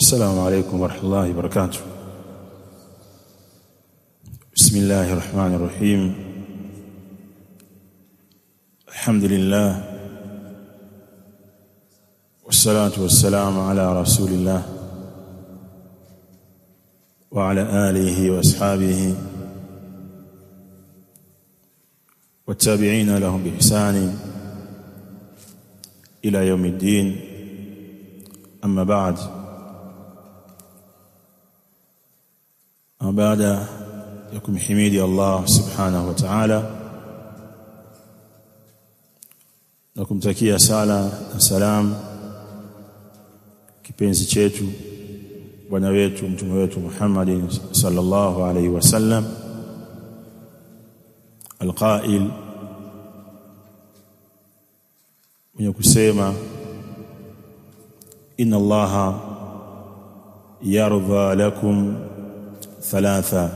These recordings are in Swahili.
السلام عليكم ورحمة الله وبركاته. بسم الله الرحمن الرحيم. الحمد لله والصلاة والسلام على رسول الله وعلى آله وأصحابه والتابعين لهم بإحسان إلى يوم الدين. أما بعد، baada ya kumhimidi Allah subhanahu wa ta'ala na kumtakia sala na salam kipenzi chetu bwana wetu mtume wetu Muhammad sallallahu alaihi wasallam alqail, mwenye kusema inna Allaha yarda lakum ثلاثة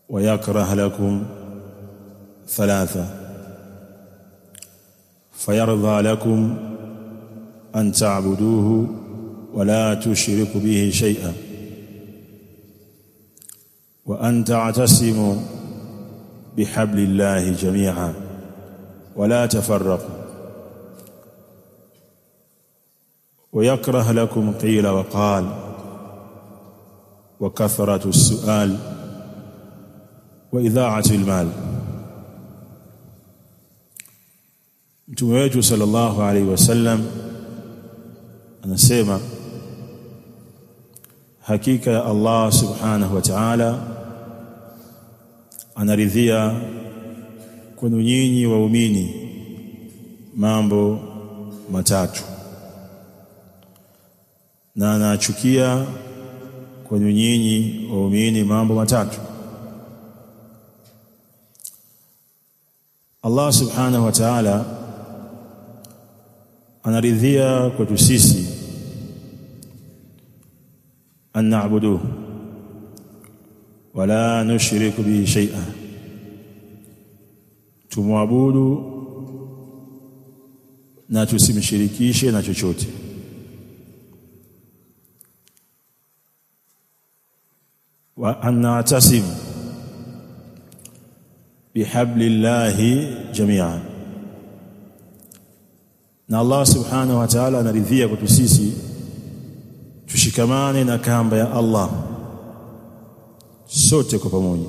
ويكره لكم ثلاثة، فيرضى لكم أن تعبدوه ولا تشركوا به شيئا، وأن تعتصموا بحبل الله جميعا ولا تفرقوا، ويكره لكم قيل وقال وكثرة السؤال وإذاعة المال. Mtume wetu sallallahu alaihi wasallam anasema, hakika ya Allah subhanahu wa ta'ala anaridhia kwenu nyinyi waumini mambo matatu, na anachukia kwenu nyinyi waumini mambo matatu. Allah subhanahu wa ta'ala anaridhia kwetu sisi an na'budu wala nushriku bihi shay'a, tumwabudu na tusimshirikishe na chochote. Wa an'tasim bihablillahi jami'an, na Allah subhanahu wa ta'ala anaridhia kwetu sisi tushikamane na kamba ya Allah sote kwa pamoja,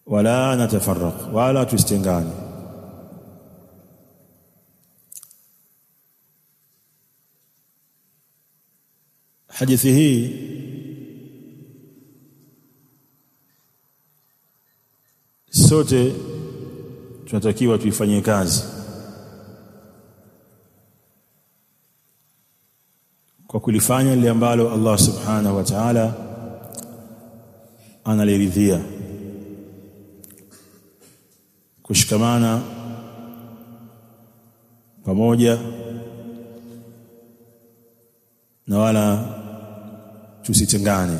wala natafarraq, wala tustengane. Hadithi hii sote tunatakiwa tuifanyie kazi kwa kulifanya lile ambalo Allah subhanahu wa ta'ala analiridhia, kushikamana pamoja na wala tusitengane.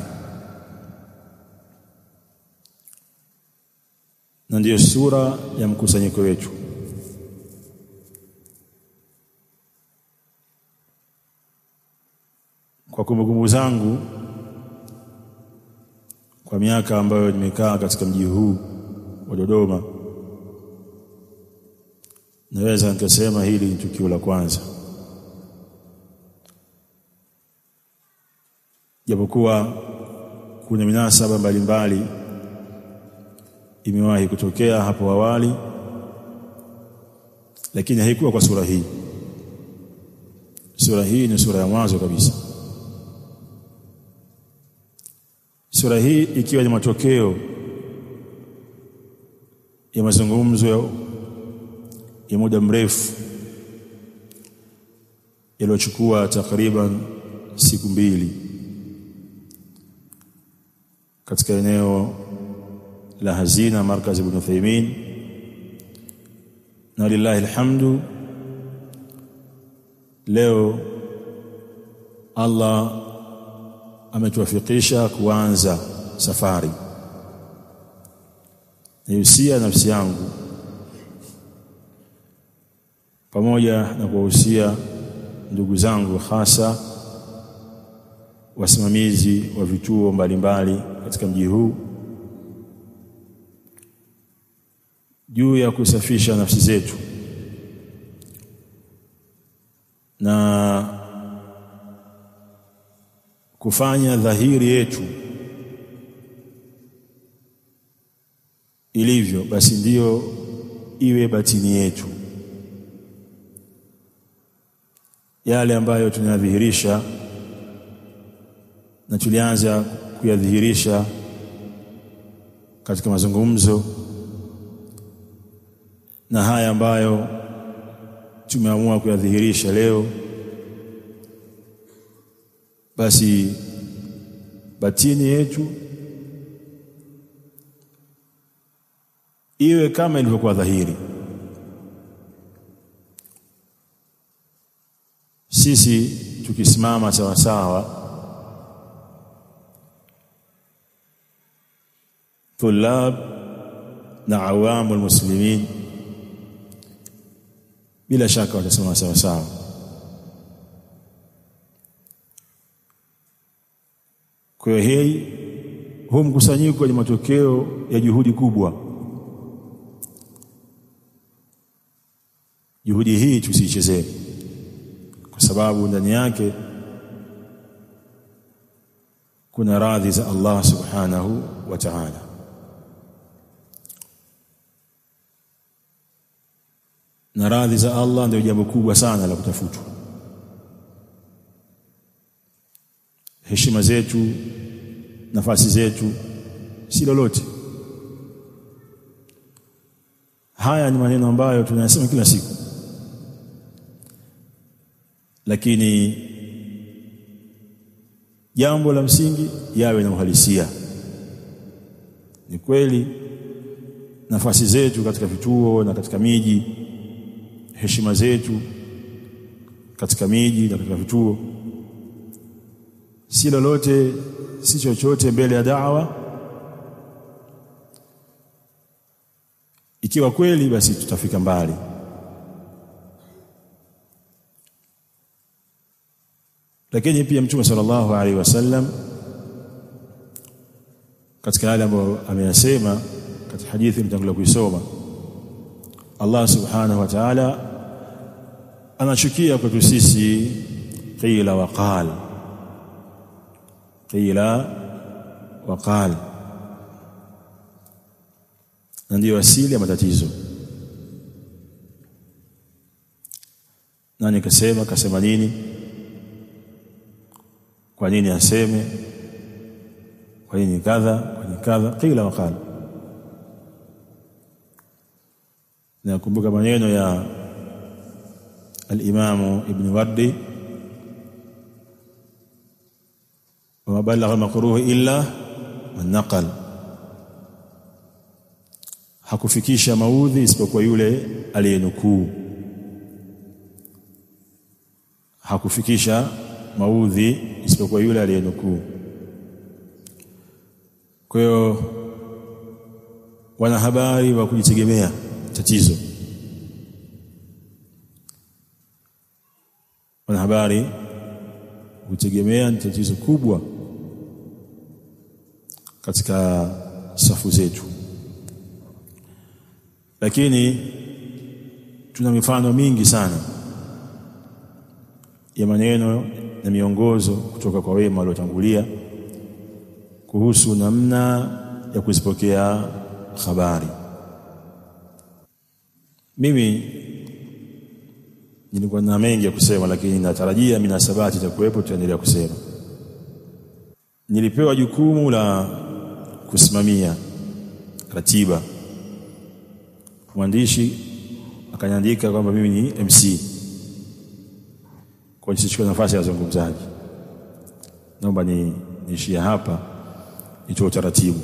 Na ndiyo sura ya mkusanyiko wetu. Kwa kumbukumbu zangu, kwa miaka ambayo nimekaa katika mji huu wa Dodoma, naweza nikasema hili ni tukio la kwanza, japokuwa kuna minasaba mbalimbali imewahi kutokea hapo awali, lakini haikuwa kwa sura hii. Sura hii ni sura ya mwanzo kabisa. Sura hii ikiwa ni matokeo ya mazungumzo ya muda mrefu yaliyochukua takriban siku 2 katika eneo la Hazina Markaz Ibn Uthaymeen, na lillahi alhamdu leo Allah ametuwafikisha kuanza safari. Nihusia nafsi yangu pamoja na kuwahusia ndugu zangu hasa wasimamizi wa vituo mbalimbali katika mji huu juu ya kusafisha nafsi zetu na kufanya dhahiri yetu ilivyo, basi ndiyo iwe batini yetu. Yale ambayo tunadhihirisha na tulianza kuyadhihirisha katika mazungumzo, na haya ambayo tumeamua kuyadhihirisha leo, basi batini yetu iwe kama ilivyokuwa dhahiri. Sisi tukisimama sawa sawa, tulab na awamul muslimin, bila shaka watasimama sawa sawa. Kwa hiyo huu mkusanyiko ni matokeo ya juhudi kubwa. Juhudi hii tusiichezee, kwa sababu ndani yake kuna radhi za Allah subhanahu wa ta'ala. Na radhi za Allah ndio jambo kubwa sana la kutafutwa. Heshima zetu, nafasi zetu si lolote. Haya ni maneno ambayo tunayasema kila siku, lakini jambo la msingi yawe na uhalisia. Ni kweli nafasi zetu katika vituo na katika miji, heshima zetu katika miji na katika vituo si lolote, si chochote mbele ya da'wa. Ikiwa kweli, basi tutafika mbali. Lakini pia Mtume sallallahu alaihi wasallam katika yale ambayo ameyasema katika hadithi mtangulia kuisoma, Allah subhanahu wa ta'ala anachukia kwetu sisi qila wa qal, qila wa qal, na ndio asili ya matatizo. Nani kasema nini? Kwa nini aseme? Kwa nini kadha? Kwa nini kadha? Qila wa qal. Nakumbuka maneno ya al-Imam Ibn Wardi, wa balagha makruh illa man naqal, hakufikisha maudhi isipokuwa yule aliyenukuu. Hakufikisha maudhi isipokuwa yule aliyenukuu. Kwa hiyo wanahabari wa kujitegemea tatizo. Wanahabari kutegemea ni tatizo kubwa katika safu zetu. Lakini tuna mifano mingi sana ya maneno na miongozo kutoka kwa wema waliotangulia kuhusu namna ya kuzipokea habari. Mimi nilikuwa na mengi ya kusema, lakini natarajia minasabati itakuwepo, tutaendelea kusema. Nilipewa jukumu la kusimamia ratiba. Mwandishi akaniandika kwamba mimi ni MC, kwa hiyo sichukue nafasi ya wazungumzaji. Naomba niishie hapa, nitoe taratibu.